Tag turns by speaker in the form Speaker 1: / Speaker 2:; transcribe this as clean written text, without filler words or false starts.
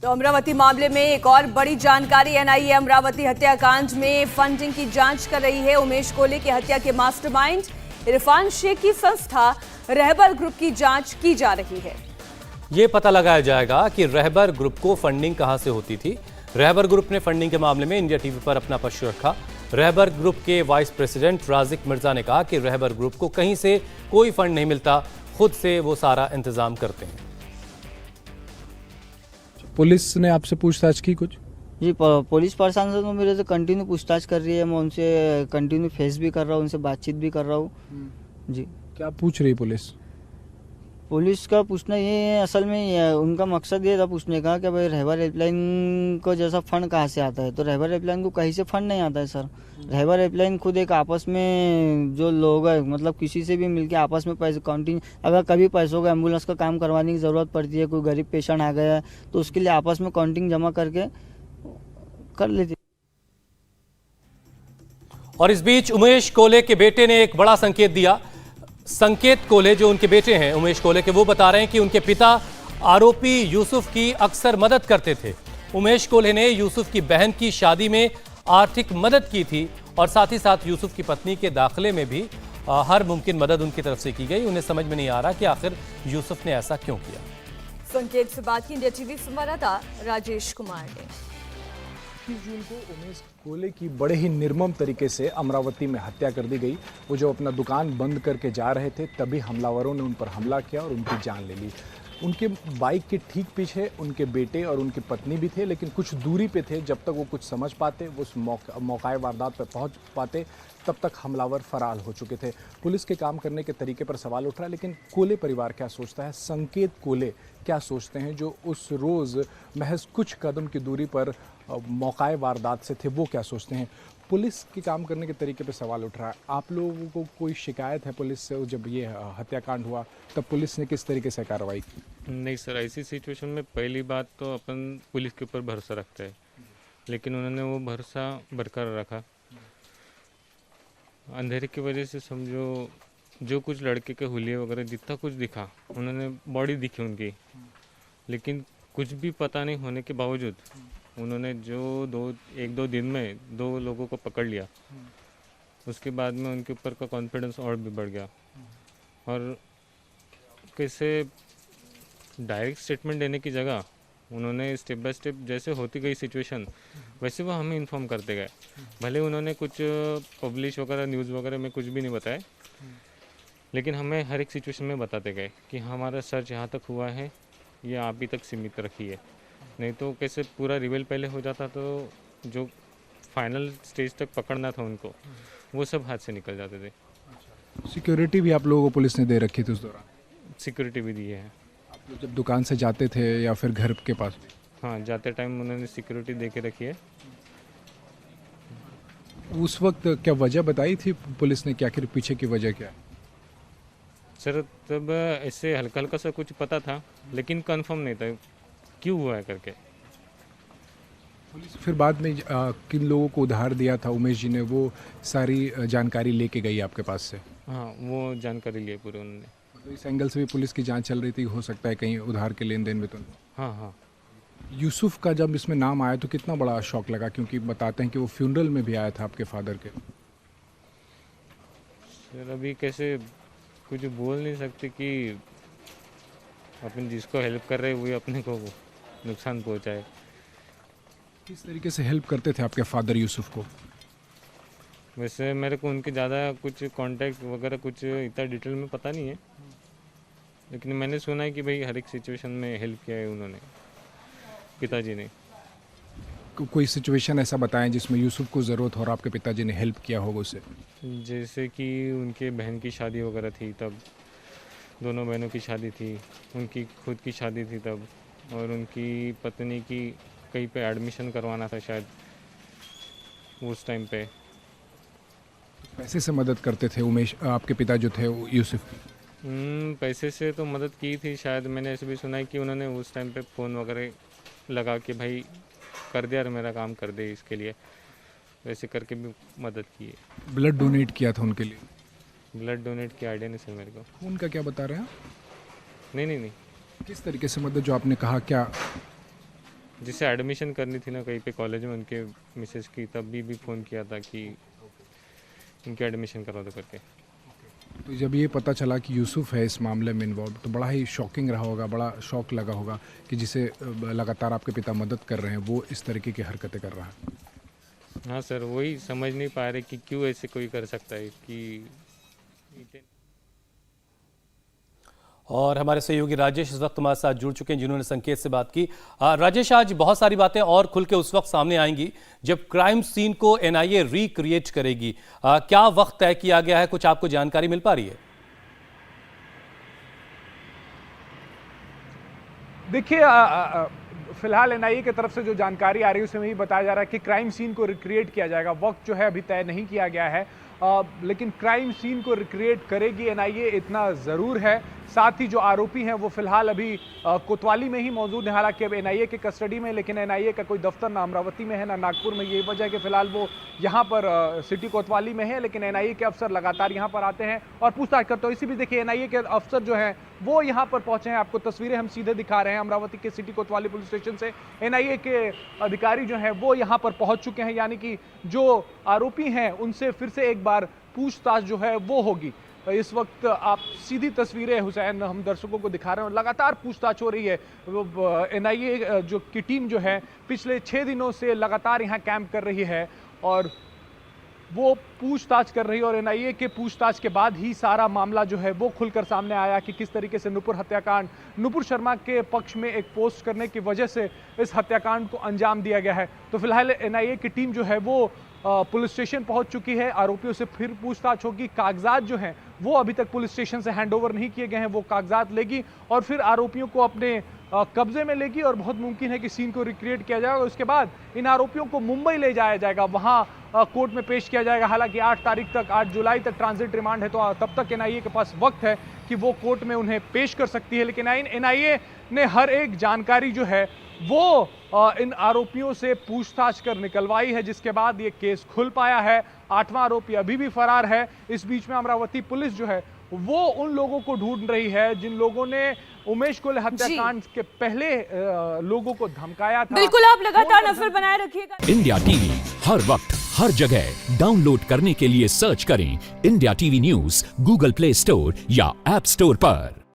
Speaker 1: तो अमरावती मामले में एक और बड़ी जानकारी। एनआईए अमरावती हत्याकांड में फंडिंग की जांच कर रही है। उमेश कोले की हत्या के मास्टरमाइंड इरफान शेख की संस्था रहबर ग्रुप की जांच की जा रही है।
Speaker 2: ये पता लगाया जाएगा कि रहबर ग्रुप को फंडिंग कहां से होती थी। रहबर ग्रुप ने फंडिंग के मामले में इंडिया टीवी पर अपना पक्ष रखा। रहबर ग्रुप के वाइस प्रेसिडेंट राजिक मिर्जा ने कहा कि रहबर ग्रुप को कहीं से कोई फंड नहीं मिलता, खुद से वो सारा इंतजाम करते हैं।
Speaker 3: पुलिस ने आपसे पूछताछ की कुछ?
Speaker 4: जी, पुलिस प्रशासन तो मेरे से कंटिन्यू पूछताछ कर रही है। मैं उनसे कंटिन्यू फेस भी कर रहा हूँ, उनसे बातचीत भी कर रहा हूँ। जी,
Speaker 3: क्या पूछ रही पुलिस?
Speaker 4: पुलिस का पूछना ये है, असल में उनका मकसद ये था पूछने का कि भाई रहबर हेल्पलाइन को जैसा फंड कहाँ से आता है। तो रहबर हेल्पलाइन को कहीं से फंड नहीं आता है सर। रहबर हेल्पलाइन खुद एक आपस में जो लोग हैं, मतलब किसी से भी मिलके आपस में पैसे काउंटिंग, अगर कभी पैसों का एम्बुलेंस का काम करवाने की ज़रूरत पड़ती है, कोई गरीब पेशेंट आ गया है तो उसके लिए आपस में काउंटिंग जमा करके कर लेती।
Speaker 2: और इस बीच उमेश कोले के बेटे ने एक बड़ा संकेत दिया। संकेत कोले जो उनके बेटे हैं उमेश कोले के, वो बता रहे हैं कि उनके पिता आरोपी यूसुफ की अक्सर मदद करते थे। उमेश कोले ने यूसुफ की बहन की शादी में आर्थिक मदद की थी और साथ ही साथ यूसुफ की पत्नी के दाखिले में भी हर मुमकिन मदद उनकी तरफ से की गई। उन्हें समझ में नहीं आ रहा कि आखिर यूसुफ ने ऐसा क्यों किया।
Speaker 1: संकेत से बात की इंडिया टीवी संवाददाता राजेश कुमार ने।
Speaker 3: 30 जून को उमेश कोले की बड़े ही निर्मम तरीके से अमरावती में हत्या कर दी गई। वो जो अपना दुकान बंद करके जा रहे थे तभी हमलावरों ने उन पर हमला किया और उनकी जान ले ली। उनके बाइक के ठीक पीछे उनके बेटे और उनकी पत्नी भी थे, लेकिन कुछ दूरी पे थे। जब तक वो कुछ समझ पाते, वो उस मौकाए वारदात पर पहुंच पाते, तब तक हमलावर फरार हो चुके थे। पुलिस के काम करने के तरीके पर सवाल उठ रहा है, लेकिन कोले परिवार क्या सोचता है, संकेत कोले क्या सोचते हैं जो उस रोज़ महज कुछ कदम की दूरी पर मौकाए वारदात से थे, वो क्या सोचते हैं। पुलिस के काम करने के तरीके पर सवाल उठ रहा है। आप लोगों को कोई शिकायत है पुलिस से? जब ये हत्याकांड हुआ तब पुलिस ने किस तरीके से कार्रवाई की?
Speaker 5: नहीं सर, ऐसी सिचुएशन में पहली बात तो अपन पुलिस के ऊपर भरोसा रखते हैं, लेकिन उन्होंने वो भरोसा बरकरार रखा। अंधेरे की वजह से समझो जो कुछ लड़के के हुलिये वगैरह जितना कुछ दिखा, उन्होंने बॉडी दिखी उनकी, लेकिन कुछ भी पता नहीं होने के बावजूद उन्होंने जो एक दो दिन में 2 लोगों को पकड़ लिया। उसके बाद में उनके ऊपर का कॉन्फिडेंस और भी बढ़ गया और कैसे डायरेक्ट स्टेटमेंट देने की जगह उन्होंने स्टेप बाय स्टेप जैसे होती गई सिचुएशन वैसे वो हमें इन्फॉर्म करते गए। भले उन्होंने कुछ पब्लिश वगैरह न्यूज़ वगैरह में कुछ भी नहीं बताया, लेकिन हमें हर एक सिचुएशन में बताते गए कि हमारा सर्च यहाँ तक हुआ है, ये आप ही तक सीमित रखिए। नहीं तो कैसे पूरा रिवेल पहले हो जाता तो जो फाइनल स्टेज तक पकड़ना था उनको, वो सब हाथ से निकल जाते थे।
Speaker 3: सिक्योरिटी भी आप लोगों को पुलिस ने दे रखी थी उस दौरान?
Speaker 5: सिक्योरिटी भी दी है।
Speaker 3: आप लोग जब दुकान से जाते थे या फिर घर के पास?
Speaker 5: हाँ, जाते टाइम उन्होंने सिक्योरिटी दे के रखी है।
Speaker 3: उस वक्त क्या वजह बताई थी पुलिस ने कि आखिर पीछे की वजह क्या है?
Speaker 5: सर तब ऐसे हल्का हल्का सा कुछ पता था, लेकिन कंफर्म नहीं था क्यों हुआ है करके।
Speaker 3: पुलिस फिर बाद में किन लोगों को उधार दिया था उमेश जी ने, वो सारी जानकारी लेके गई आपके पास से?
Speaker 5: हाँ, वो जानकारी लिए पूरे उन्होंने।
Speaker 3: तो इस एंगल से भी पुलिस की जांच चल रही थी, हो सकता है कहीं उधार के लेन देन में तो?
Speaker 5: हाँ हाँ।
Speaker 3: यूसुफ का जब इसमें नाम आया तो कितना बड़ा शौक लगा, क्योंकि बताते हैं कि वो फ्यूनरल में भी आया था आपके फादर के।
Speaker 5: सर अभी कैसे कुछ बोल नहीं सकते कि अपन जिसको हेल्प कर रहे हैं वही अपने को नुकसान पहुंचाए।
Speaker 3: किस तरीके से हेल्प करते थे आपके फादर यूसुफ को?
Speaker 5: वैसे मेरे को उनके ज़्यादा कुछ कांटेक्ट वगैरह कुछ इतना डिटेल में पता नहीं है, लेकिन मैंने सुना है कि भाई हर एक सिचुएशन में हेल्प किया है उन्होंने, पिताजी ने।
Speaker 3: कोई सिचुएशन ऐसा बताएं जिसमें यूसुफ को ज़रूरत हो और आपके पिताजी ने हेल्प किया होगा उसे?
Speaker 5: जैसे कि उनके बहन की शादी वगैरह थी, तब दोनों बहनों की शादी थी, उनकी खुद की शादी थी तब, और उनकी पत्नी की कहीं पे एडमिशन करवाना था शायद उस टाइम पे।
Speaker 3: पैसे से मदद करते थे उमेश आपके पिता जो थे यूसुफ की?
Speaker 5: पैसे से तो मदद की थी शायद। मैंने ऐसे भी सुना है कि उन्होंने उस टाइम पे फ़ोन वगैरह लगा के भाई कर दे यार, मेरा काम कर दे, इसके लिए वैसे करके भी मदद की है।
Speaker 3: ब्लड डोनेट किया था उनके लिए?
Speaker 5: ब्लड डोनेट की आइडिया नहीं सर मेरे को।
Speaker 3: खून का क्या बता रहे हैं आप?
Speaker 5: नहीं नहीं नहीं,
Speaker 3: किस तरीके से मदद, जो आपने कहा क्या?
Speaker 5: जिसे एडमिशन करनी थी ना कहीं पे कॉलेज में उनके मिसेज की, तब भी फ़ोन किया था कि इनकी एडमिशन करवा दो करके।
Speaker 3: तो जब ये पता चला कि यूसुफ है इस मामले में इन्वॉल्व, तो बड़ा ही शॉकिंग रहा होगा, बड़ा शॉक लगा होगा कि जिसे लगातार आपके पिता मदद कर रहे हैं वो इस तरीके की हरकतें कर रहा है।
Speaker 5: हाँ सर, वही समझ नहीं पा रहे कि क्यों ऐसे कोई कर सकता है कि।
Speaker 2: और हमारे सहयोगी राजेश इस वक्त हमारे साथ जुड़ चुके हैं जिन्होंने संकेत से बात की। राजेश, आज बहुत सारी बातें और खुल के उस वक्त सामने आएंगी जब क्राइम सीन को एनआईए रिक्रिएट करेगी। क्या वक्त तय किया गया है, कुछ आपको जानकारी मिल पा रही है?
Speaker 3: देखिए, फिलहाल एनआईए की तरफ से जो जानकारी आ रही है उसमें यही बताया जा रहा है कि क्राइम सीन को रिक्रिएट किया जाएगा। वक्त जो है अभी तय नहीं किया गया है, लेकिन क्राइम सीन को रिक्रिएट करेगी एनआईए, इतना ज़रूर है। साथ ही जो आरोपी हैं वो फिलहाल अभी कोतवाली में ही मौजूद हैं, हालांकि अब एनआईए के कस्टडी में, लेकिन एनआईए का कोई दफ्तर ना अमरावती में है ना नागपुर में। यही वजह है कि फिलहाल वो यहाँ पर सिटी कोतवाली में है, लेकिन एनआईए के अफसर लगातार यहाँ पर आते हैं और पूछताछ करते हैं। इसी भी देखिए एनआईए के अफसर जो हैं वो यहाँ पर पहुंचे हैं। आपको तस्वीरें हम सीधे दिखा रहे हैं अमरावती के सिटी कोतवाली पुलिस स्टेशन से। एनआईए के अधिकारी जो हैं वो यहाँ पर पहुंच चुके हैं, यानी कि जो आरोपी हैं उनसे फिर से एक बार पूछताछ जो है वो होगी। इस वक्त आप सीधी तस्वीरें हुसैन हम दर्शकों को दिखा रहे हैं, लगातार पूछताछ हो रही है। एनआईए जो की टीम जो है पिछले 6 दिनों से लगातार यहाँ कैंप कर रही है और वो पूछताछ कर रही है। और एनआईए के पूछताछ के बाद ही सारा मामला जो है वो खुलकर सामने आया कि किस तरीके से नुपुर हत्याकांड, नुपुर शर्मा के पक्ष में एक पोस्ट करने की वजह से इस हत्याकांड को अंजाम दिया गया है। तो फिलहाल एनआईए की टीम जो है वो पुलिस स्टेशन पहुंच चुकी है। आरोपियों से फिर पूछताछ होगी। कागजात जो हैं वो अभी तक पुलिस स्टेशन से हैंडओवर नहीं किए गए हैं, वो कागजात लेगी और फिर आरोपियों को अपने कब्जे में लेगी और बहुत मुमकिन है कि सीन को रिक्रिएट किया जाएगा। उसके बाद इन आरोपियों को मुंबई ले जाया जाएगा, वहां कोर्ट में पेश किया जाएगा। हालांकि 8 तारीख तक, 8 जुलाई तक ट्रांजिट रिमांड है, तो तब तक एनआईए के पास वक्त है कि वो कोर्ट में उन्हें पेश कर सकती है। लेकिन एनआईए ने हर एक जानकारी जो है वो इन आरोपियों से पूछताछ कर निकलवाई है, जिसके बाद ये केस खुल पाया है। 8वां आरोपी अभी भी फरार है। इस बीच में अमरावती पुलिस जो है वो उन लोगों को ढूंढ रही है जिन लोगों ने उमेश कोल्हे हत्याकांड के पहले लोगों को धमकाया था।
Speaker 1: बिल्कुल, आप लगातार नजर बनाए रखिएगा।
Speaker 6: इंडिया टीवी हर वक्त हर जगह डाउनलोड करने के लिए सर्च करें India TV news Google play store या ऐप स्टोर पर।